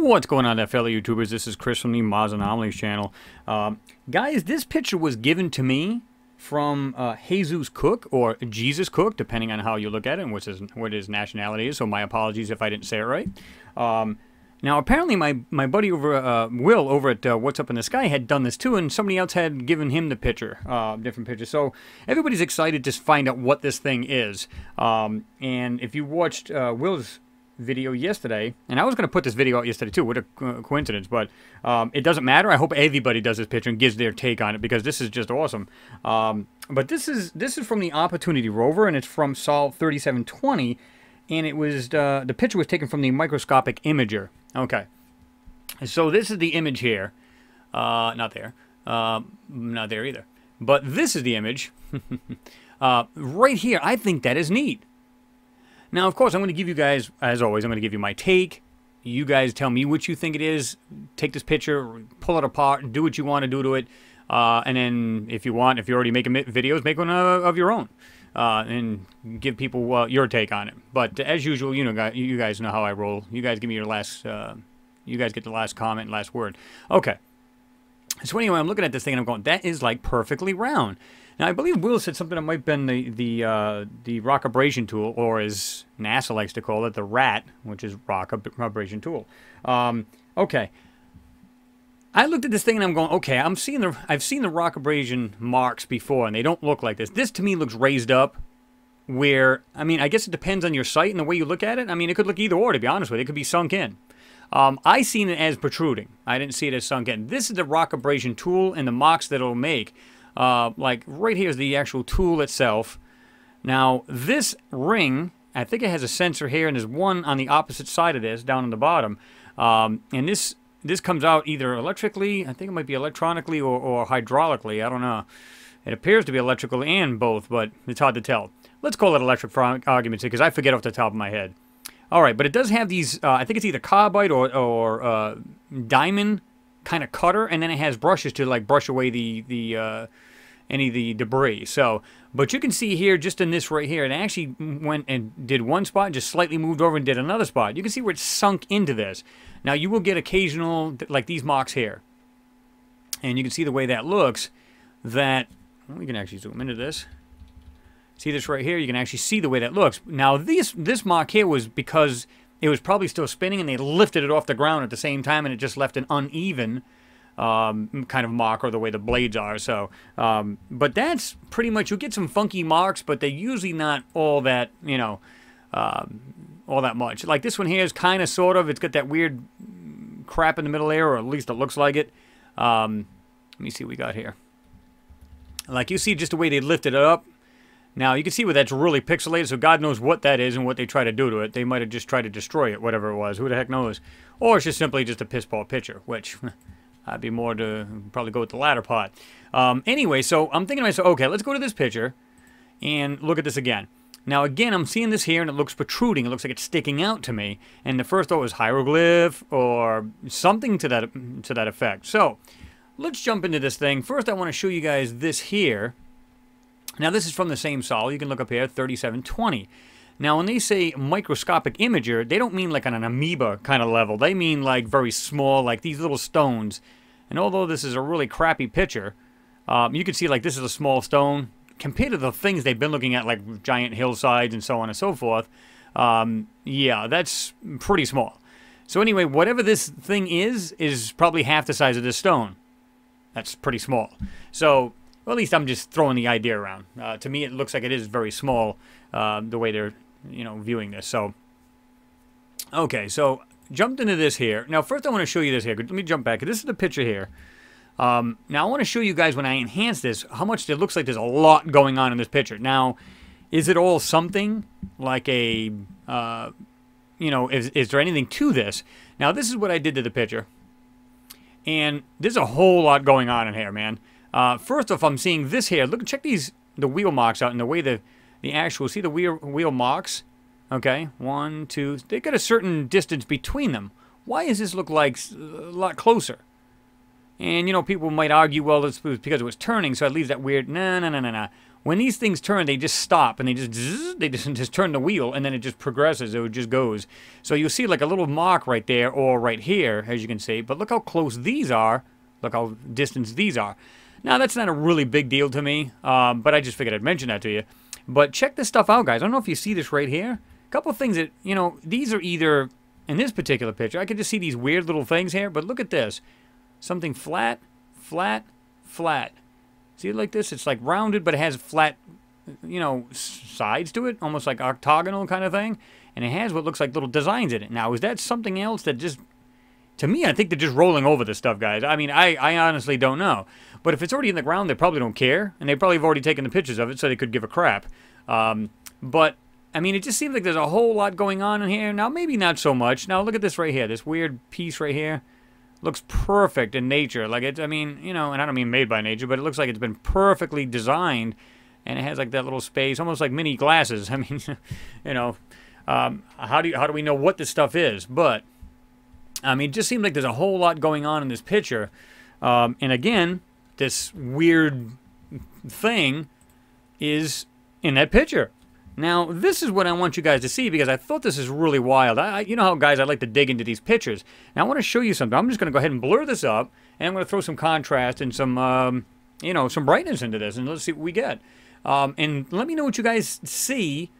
What's going on there, fellow YouTubers? This is Chris from the Msss Anomalies channel. Guys, this picture was given to me from Jesus Cook, or Jesus Cook, depending on how you look at it and what his nationality is, so my apologies if I didn't say it right. Now, apparently my buddy over, Will, over at What's Up in the Sky had done this too, and somebody else had given him the picture, different picture. So everybody's excited to find out what this thing is. And if you watched Will's video yesterday, and I was going to put this video out yesterday too, what a coincidence, but it doesn't matter. I hope everybody does this picture and gives their take on it, because this is just awesome. But this is from the Opportunity rover, and it's from Sol 3720, and it was the picture was taken from the microscopic imager. Okay, so this is the image here, not there either, but this is the image right here. I think that is neat. Now, of course, I'm going to give you guys, as always, I'm going to give you my take. You guys tell me what you think it is. Take this picture, pull it apart, do what you want to do to it. And then, if you want, if you're already making videos, make one of your own. And give people your take on it. But as usual, you guys know how I roll. You guys give me your last, you guys get the last comment, last word. Okay. So anyway, I'm looking at this thing and I'm going, that is like perfectly round. Now, I believe Will said something that might have been the rock abrasion tool, or as NASA likes to call it, the RAT, which is rock abrasion tool. Okay. I looked at this thing and I'm going, okay, I've seen the rock abrasion marks before, and they don't look like this. This to me looks raised up, where, I mean, I guess it depends on your sight and the way you look at it. I mean, it could look either or, to be honest with you. It could be sunk in. I seen it as protruding. I didn't see it as sunk in. This is the rock abrasion tool and the marks that it'll make. Like right here is the actual tool itself. Now this ring, I think it has a sensor here, and there's one on the opposite side of this, down on the bottom. And this comes out either electrically, I think it might be electronically, or hydraulically. I don't know. It appears to be electrical and both, but it's hard to tell. Let's call it electric for argument's sake, because I forget off the top of my head. All right, but it does have these. I think it's either carbide or diamond kind of cutter, and then it has brushes to like brush away any of the debris. So, but you can see here, just in this right here, it actually went and did one spot, just slightly moved over and did another spot. You can see where it's sunk into this. Now, you will get occasional, like these marks here. And you can see the way that looks, that, well, we can actually zoom into this. See this right here? You can actually see the way that looks. Now, this mark here was because it was probably still spinning, and they lifted it off the ground at the same time, and it just left an uneven kind of mark, or the way the blades are. So, but that's pretty much, you'll get some funky marks, but they're usually not all that, all that much. Like this one here is kind of, sort of, it's got that weird crap in the middle there, or at least it looks like it. Let me see what we got here. Like you see just the way they lifted it up. Now, you can see where that's really pixelated, so God knows what that is and what they try to do to it. They might have just tried to destroy it, whatever it was. Who the heck knows? Or it's just simply just a piss-ball picture, which I'd be more to probably go with the latter part. Anyway, so I'm thinking to myself, okay, let's go to this picture and look at this again. Now, again, I'm seeing this here, and it looks protruding. It looks like it's sticking out to me. And the first thought was hieroglyph or something to that effect. So, let's jump into this thing. First, I want to show you guys this here. Now, this is from the same Sol. You can look up here, 3720. Now, when they say microscopic imager, they don't mean like on an amoeba kind of level. They mean like very small, like these little stones. And although this is a really crappy picture, you can see like this is a small stone. Compared to the things they've been looking at, like giant hillsides and so on and so forth, yeah, that's pretty small. So anyway, whatever this thing is probably half the size of this stone. That's pretty small. So, well, at least I'm just throwing the idea around. To me, it looks like it is very small, the way they're, viewing this. So, okay, so jumped into this here. Now, first I want to show you this here. Let me jump back. This is the picture here. Now, I want to show you guys when I enhance this, how much it looks like there's a lot going on in this picture. Now, is it all something like a, is there anything to this? Now, this is what I did to the picture. And there's a whole lot going on in here, man. First off, I'm seeing this here. Look, check the wheel marks out, and the way the actual, see the wheel marks? Okay, 1, 2, they got a certain distance between them. Why does this look like a lot closer? And, you know, people might argue, well, it's because it was turning, so it leaves that weird, no. When these things turn, they just stop, and they just turn the wheel, and then it just progresses, it just goes. So you'll see like a little mark right there, or right here, as you can see. But look how close these are. Look how distant these are. Now, that's not a really big deal to me, but I just figured I'd mention that to you. But check this stuff out, guys. I don't know if you see this right here. A couple of things that, you know, these are either, in this particular picture, I can just see these weird little things here, but look at this. Something flat, flat, flat. See it like this? It's like rounded, but it has flat, you know, sides to it, almost like octagonal kind of thing. And it has what looks like little designs in it. Now, is that something else that just, to me, I think they're just rolling over this stuff, guys. I mean, I honestly don't know. But if it's already in the ground, they probably don't care. And they probably have already taken the pictures of it, so they could give a crap. But, I mean, it just seems like there's a whole lot going on in here. Now, maybe not so much. Now, look at this right here. This weird piece right here. Looks perfect in nature. Like, it's, I mean, you know, and I don't mean made by nature, but it looks like it's been perfectly designed. And it has, like, that little space, almost like mini glasses. I mean, you know, how do we know what this stuff is? But, I mean, it just seems like there's a whole lot going on in this picture. And, again, this weird thing is in that picture. Now, this is what I want you guys to see because I thought this is really wild. You know how, guys, I like to dig into these pictures. Now, I want to show you something. I'm just going to go ahead and blur this up, and I'm going to throw some contrast and some, you know, some brightness into this, and let's see what we get. And let me know what you guys see,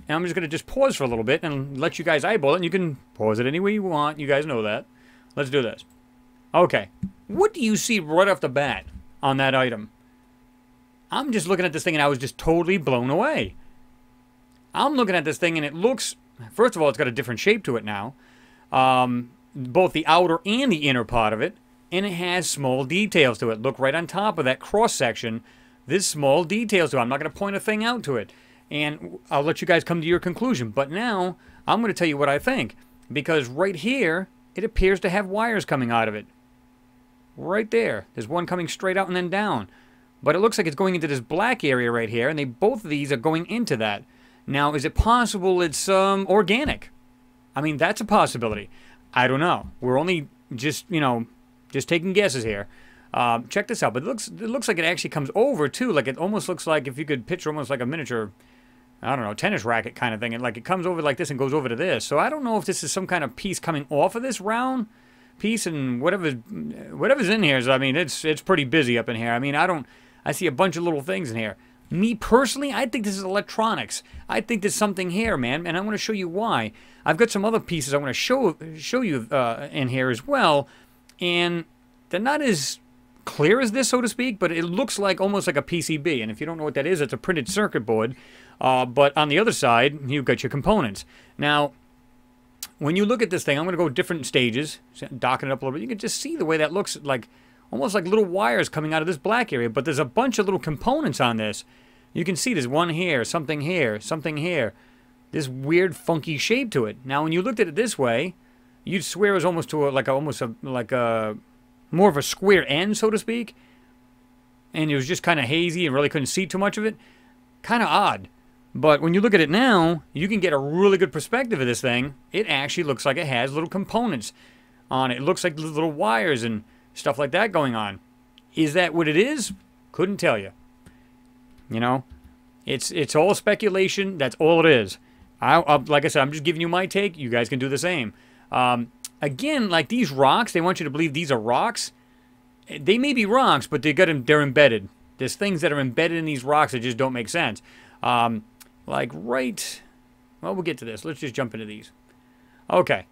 and I'm just going to just pause for a little bit and let you guys eyeball it, and you can pause it any way you want. You guys know that. Let's do this. Okay. What do you see right off the bat on that item? I'm just looking at this thing, and I was just totally blown away. I'm looking at this thing, and it looks, first of all, it's got a different shape to it now. Both the outer and the inner part of it. And it has small details to it. Look right on top of that cross-section. There's small details to it. I'm not going to point a thing out to it. And I'll let you guys come to your conclusion. But now, I'm going to tell you what I think. Because right here, it appears to have wires coming out of it. Right there. There's one coming straight out and then down. But it looks like it's going into this black area right here. And both of these are going into that. Now, is it possible it's organic? I mean, that's a possibility. I don't know. We're only just, you know, just taking guesses here. Check this out. But it looks like it actually comes over, too. Like, it almost looks like, if you could picture almost like a miniature, I don't know, tennis racket kind of thing. And, like, it comes over like this and goes over to this. So I don't know if this is some kind of piece coming off of this round piece. And whatever's in here is, I mean, it's pretty busy up in here. I mean, I see a bunch of little things in here. Me personally, I think this is electronics. I think there's something here, man, and I'm going to show you why. I've got some other pieces I want to show you in here as well, and they're not as clear as this, so to speak, but it looks like almost like a PCB. And if you don't know what that is, it's a printed circuit board. But on the other side, you've got your components. Now, when you look at this thing, I'm going to go different stages, docking it up a little bit. You can just see the way that looks like. Almost like little wires coming out of this black area, but there's a bunch of little components on this. You can see there's one here, something here, something here. This weird, funky shape to it. Now, when you looked at it this way, you'd swear it was almost to more of a square end, so to speak. And it was just kind of hazy and really couldn't see too much of it. Kind of odd. But when you look at it now, you can get a really good perspective of this thing. It actually looks like it has little components on it. It looks like little wires and stuff like that going on. Is that what it is? Couldn't tell you. You know, it's all speculation. That's all it is. Like I said, I'm just giving you my take. You guys can do the same. Again, like these rocks, they want you to believe these are rocks. They may be rocks, but they're embedded. There's things that are embedded in these rocks that just don't make sense. Like right... Well, we'll get to this. Let's just jump into these. Okay.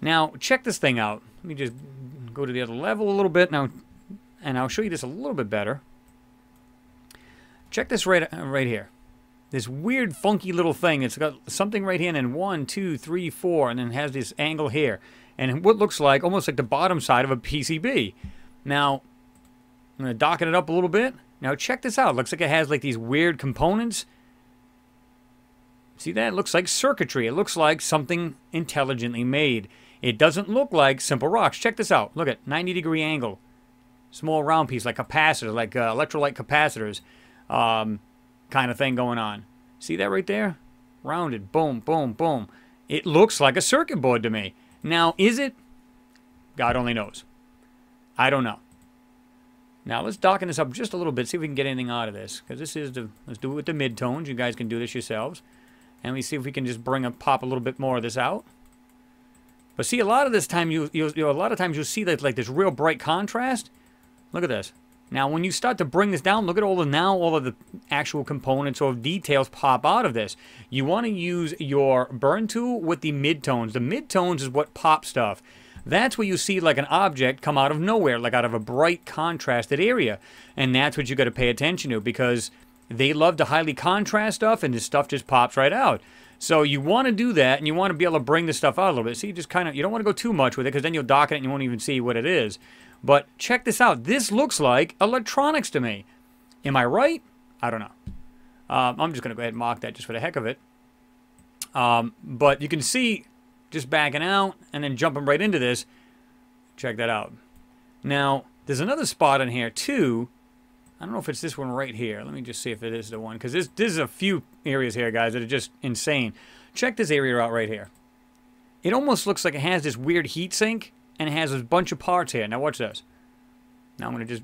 Now, check this thing out. Let me just go to the other level a little bit now, and I'll show you this a little bit better. Check this right here. This weird, funky little thing. It's got something right here, and then 1, 2, 3, 4, and then it has this angle here. And what looks like, almost like the bottom side of a PCB. Now, I'm going to docken it up a little bit. Now, check this out. It looks like it has like these weird components. See that? It looks like circuitry. It looks like something intelligently made. It doesn't look like simple rocks. Check this out. Look at 90-degree angle. Small round piece, like capacitors, like electrolyte capacitors kind of thing going on. See that right there? Rounded. Boom, boom, boom. It looks like a circuit board to me. Now, is it? God only knows. I don't know. Now let's darken this up just a little bit, see if we can get anything out of this. Because this is the, let's do it with the mid-tones. You guys can do this yourselves. And we see if we can just pop a little bit more of this out. But see, a lot of this time, a lot of times you'll see that like this real bright contrast. Look at this. Now, when you start to bring this down, look at all of the actual components or details pop out of this. You want to use your burn tool with the midtones. The midtones is what pops stuff. That's where you see like an object come out of nowhere, like out of a bright contrasted area. And that's what you got to pay attention to, because they love to highly contrast stuff and this stuff just pops right out. So you want to do that, and you want to be able to bring this stuff out a little bit. See, you just kind of, you don't want to go too much with it, because then you'll darken it and you won't even see what it is. But check this out. This looks like electronics to me. Am I right? I don't know. I'm just going to go ahead and mark that just for the heck of it. But you can see, just backing out and then jumping right into this. Check that out. Now, there's another spot in here, too. I don't know if it's this one right here. Let me just see if it is the one. Because there's a few areas here, guys, that are just insane. Check this area out right here. It almost looks like it has this weird heat sink. And it has a bunch of parts here. Now watch this. Now I'm going to just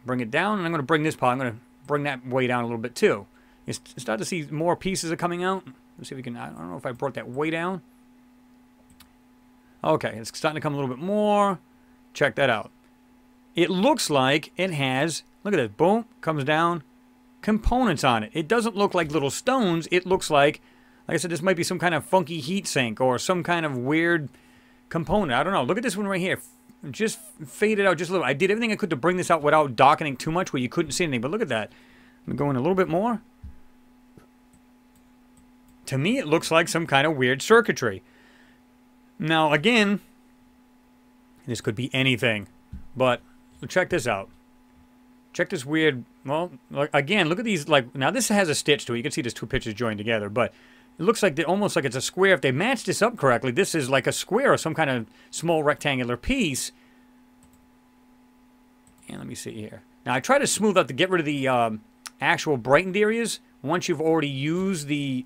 bring it down. And I'm going to bring this part. I'm going to bring that way down a little bit too. You start to see more pieces are coming out. Let's see if we can. I don't know if I brought that way down. Okay, it's starting to come a little bit more. Check that out. It looks like it has, look at this, boom, comes down, components on it. It doesn't look like little stones. It looks like I said, this might be some kind of funky heat sink or some kind of weird component. I don't know. Look at this one right here. Just faded out just a little. I did everything I could to bring this out without darkening too much where you couldn't see anything. But look at that. I'm going a little bit more. To me, it looks like some kind of weird circuitry. Now, again, this could be anything. But check this out. Check this weird, well, again, look at these, like, now this has a stitch to it. You can see there's two pictures joined together, but it looks like almost like it's a square. If they match this up correctly, this is like a square or some kind of small rectangular piece. And let me see here. Now, I try to smooth out to get rid of the actual brightened areas. Once you've already used the,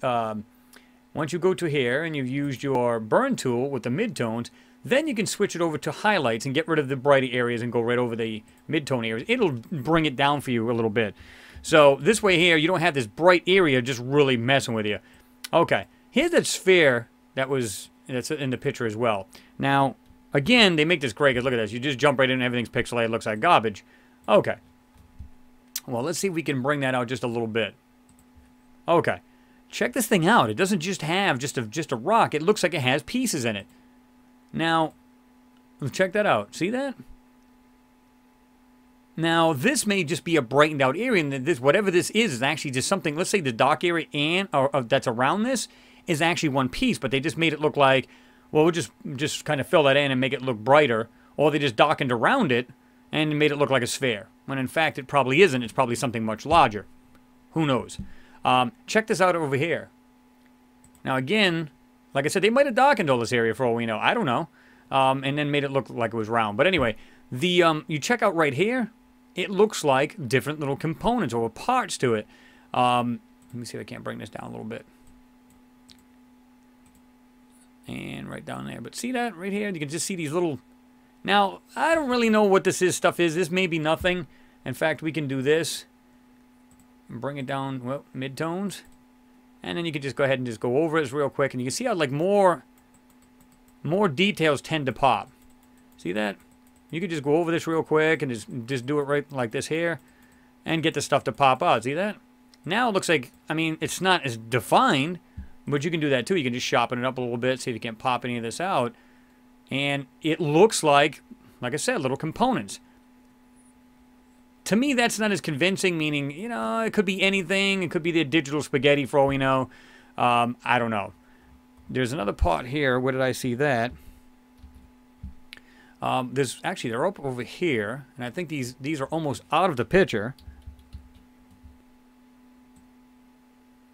once you go to here and you've used your burn tool with the midtones, then you can switch it over to highlights and get rid of the brighter areas and go right over the midtone areas. It'll bring it down for you a little bit. So this way here, you don't have this bright area just really messing with you. Okay, here's that sphere that's in the picture as well. Now, again, they make this great, because look at this. You just jump right in and everything's pixelated. It looks like garbage. Okay. Well, let's see if we can bring that out just a little bit. Okay. Check this thing out. It doesn't just have just a rock. It looks like it has pieces in it. Now, check that out. See that? Now, this may just be a brightened out area, and this, whatever this is actually just something, let's say the dark area or that's around this is actually one piece, but they just made it look like, well, we'll just kind of fill that in and make it look brighter, or they just darkened around it and made it look like a sphere, when in fact it probably isn't. It's probably something much larger. Who knows? Check this out over here. Now, again, like I said, they might have darkened all this area for all we know. I don't know. And then made it look like it was round. But anyway, you check out right here. It looks like different little components or parts to it. Let me see if I can't bring this down a little bit. And right down there. But see that right here? You can just see these little... Now, I don't really know what this stuff is. This may be nothing. In fact, we can do this. And bring it down, well, midtones. And then you can just go ahead and just go over this real quick. And you can see how, like, more details tend to pop. See that? You could just go over this real quick and just do it right like this here and get the stuff to pop out. See that? Now it looks like, I mean, it's not as defined, but you can do that too. You can just sharpen it up a little bit, see if you can pop any of this out. And it looks like I said, little components. To me, that's not as convincing, meaning, you know, it could be anything. It could be the digital spaghetti for all we know. I don't know. There's another part here. Where did I see that? They're up over here, and I think these are almost out of the picture.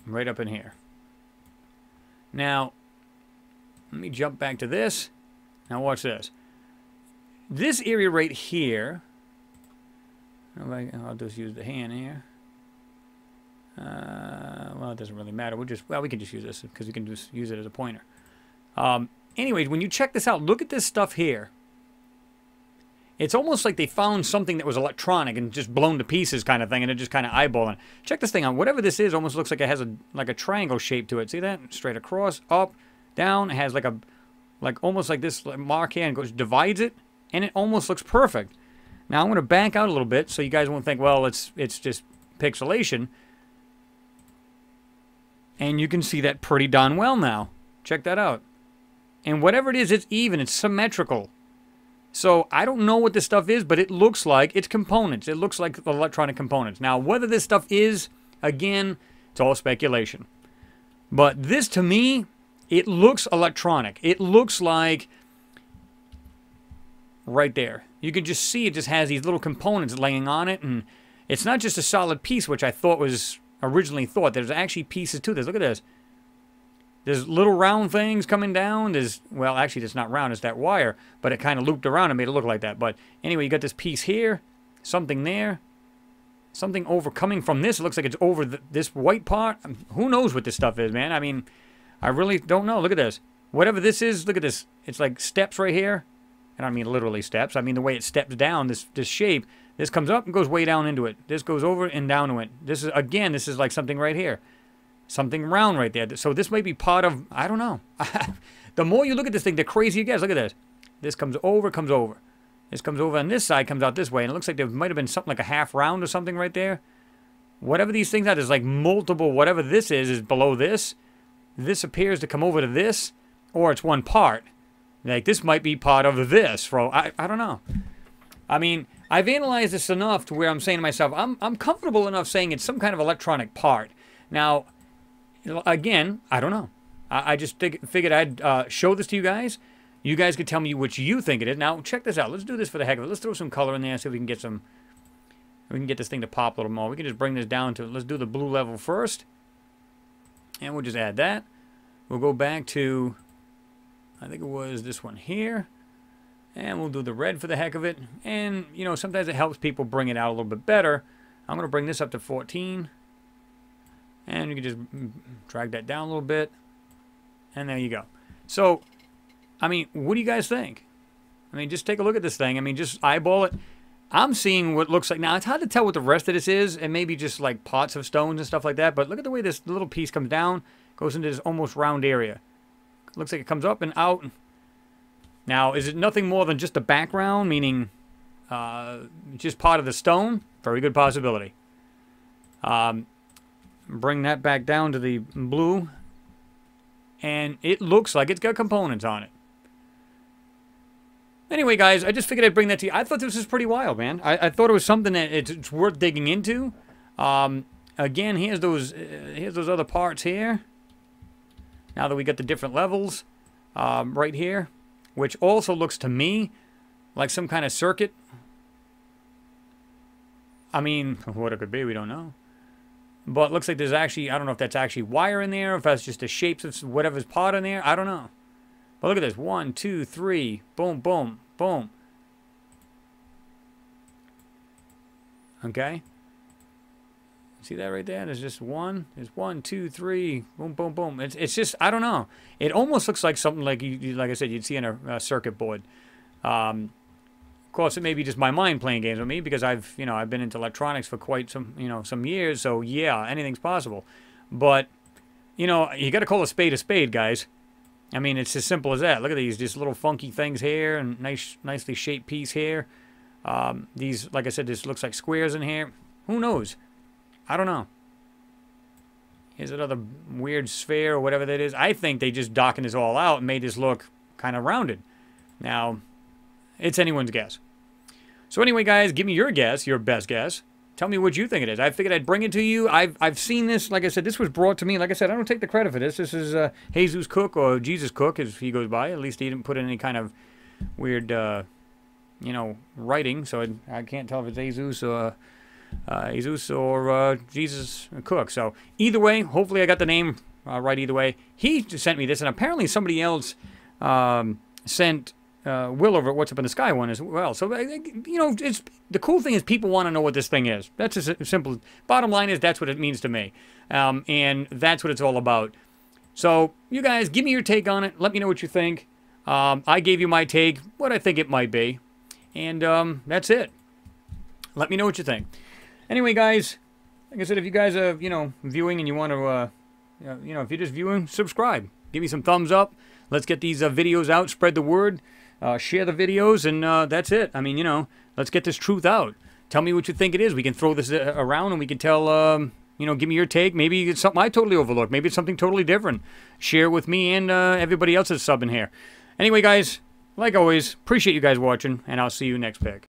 Right up in here. Now, let me jump back to this. Now watch this. This area right here, I'll just use the hand here. Well, it doesn't really matter. We can just use this because we can just use it as a pointer. Anyways, when you check this out, look at this stuff here. It's almost like they found something that was electronic and just blown to pieces kind of thing, and they're just kind of eyeballing. Check this thing out. Whatever this is almost looks like it has a triangle shape to it. See that? Straight across, up, down. It has almost like this mark here, and goes divides it, and it almost looks perfect. Now I'm going to back out a little bit so you guys won't think, well, it's just pixelation. And you can see that pretty darn well now. Check that out. And whatever it is, it's even. It's symmetrical. So I don't know what this stuff is, but it looks like it's components. It looks like electronic components. Now, whether this stuff is, again, it's all speculation. But this, to me, it looks electronic. It looks like right there. You can just see it just has these little components laying on it, and it's not just a solid piece, which I thought was originally thought. There's actually pieces to this. Look at this. There's little round things coming down. Well, actually, it's not round. It's that wire, but it kind of looped around and made it look like that. But anyway, you got this piece here, something there, something coming from this. It looks like it's over this white part. Who knows what this stuff is, man? I mean, I really don't know. Look at this. Whatever this is, look at this. It's like steps right here. And I don't mean literally steps. I mean the way it steps down, this shape. This comes up and goes way down into it. This goes over and down to it. This is like something right here. Something round right there. So this might be part of, I don't know. The more you look at this thing, the crazier it gets. Look at this. This comes over, comes over. This comes over on this side, comes out this way. And it looks like there might have been something like a half round or something right there. Whatever these things are, there's like multiple, whatever this is below this. This appears to come over to this, or it's one part. Like, this might be part of this. I don't know. I mean, I've analyzed this enough to where I'm saying to myself, I'm comfortable enough saying it's some kind of electronic part. Now, again, I don't know. I just figured I'd show this to you guys. You guys could tell me what you think it is. Now, check this out. Let's do this for the heck of it. Let's throw some color in there, see if we can get some... We can get this thing to pop a little more. We can just bring this down to... Let's do the blue level first. And we'll just add that. We'll go back to... I think it was this one here. And we'll do the red for the heck of it. And, you know, sometimes it helps people bring it out a little bit better. I'm going to bring this up to 14. And you can just drag that down a little bit. And there you go. So, I mean, what do you guys think? I mean, just take a look at this thing. I mean, just eyeball it. I'm seeing what looks like... Now, it's hard to tell what the rest of this is. And maybe just like pots of stones and stuff like that. But look at the way this little piece comes down. Goes into this almost round area. Looks like it comes up and out. Now, is it nothing more than just a background, meaning just part of the stone? Very good possibility. Bring that back down to the blue. And it looks like it's got components on it. Anyway, guys, I just figured I'd bring that to you. I thought this was pretty wild, man. I thought it was something that it's worth digging into. Again, here's those other parts here. Now that we got the different levels right here, which also looks to me like some kind of circuit. I mean, what it could be, we don't know. But it looks like there's actually, I don't know if that's actually wire in there, or if that's just the shapes of whatever's part in there. I don't know. But look at this. 1, 2, 3. Boom, boom, boom. Okay. See that right there? There's just one. There's 1, 2, 3. Boom, boom, boom. It's just, I don't know. It almost looks like something like like I said, you'd see in a circuit board. Of course, it may be just my mind playing games with me because I've been into electronics for quite some years. So yeah, anything's possible. But you got to call a spade, guys. I mean, it's as simple as that. Look at these, just little funky things here, and nicely shaped piece here. These, like I said, this looks like squares in here. Who knows? I don't know. Here's another weird sphere or whatever that is. I think they just darkened this all out and made this look kind of rounded. Now, it's anyone's guess. So anyway, guys, give me your guess, your best guess. Tell me what you think it is. I figured I'd bring it to you. I've seen this. Like I said, this was brought to me. Like I said, I don't take the credit for this. This is Jesus Cook, or Jesus Cook as he goes by. At least he didn't put in any kind of weird, writing. So I can't tell if it's Jesus or... Jesus Cook. So either way, hopefully I got the name right either way. He sent me this, and apparently somebody else sent Will over at What's Up in the Sky one as well. So, it's the cool thing is people want to know what this thing is. That's as simple. Bottom line is that's what it means to me. And that's what it's all about. So you guys, give me your take on it. Let me know what you think. I gave you my take, what I think it might be. And that's it. Let me know what you think. Anyway, guys, like I said, if you guys are, viewing and you want to, if you're just viewing, subscribe. Give me some thumbs up. Let's get these videos out. Spread the word. Share the videos. And that's it. I mean, let's get this truth out. Tell me what you think it is. We can throw this around and we can tell, give me your take. Maybe it's something I totally overlooked. Maybe it's something totally different. Share with me and everybody else that's subbing here. Anyway, guys, like always, appreciate you guys watching, and I'll see you next pick.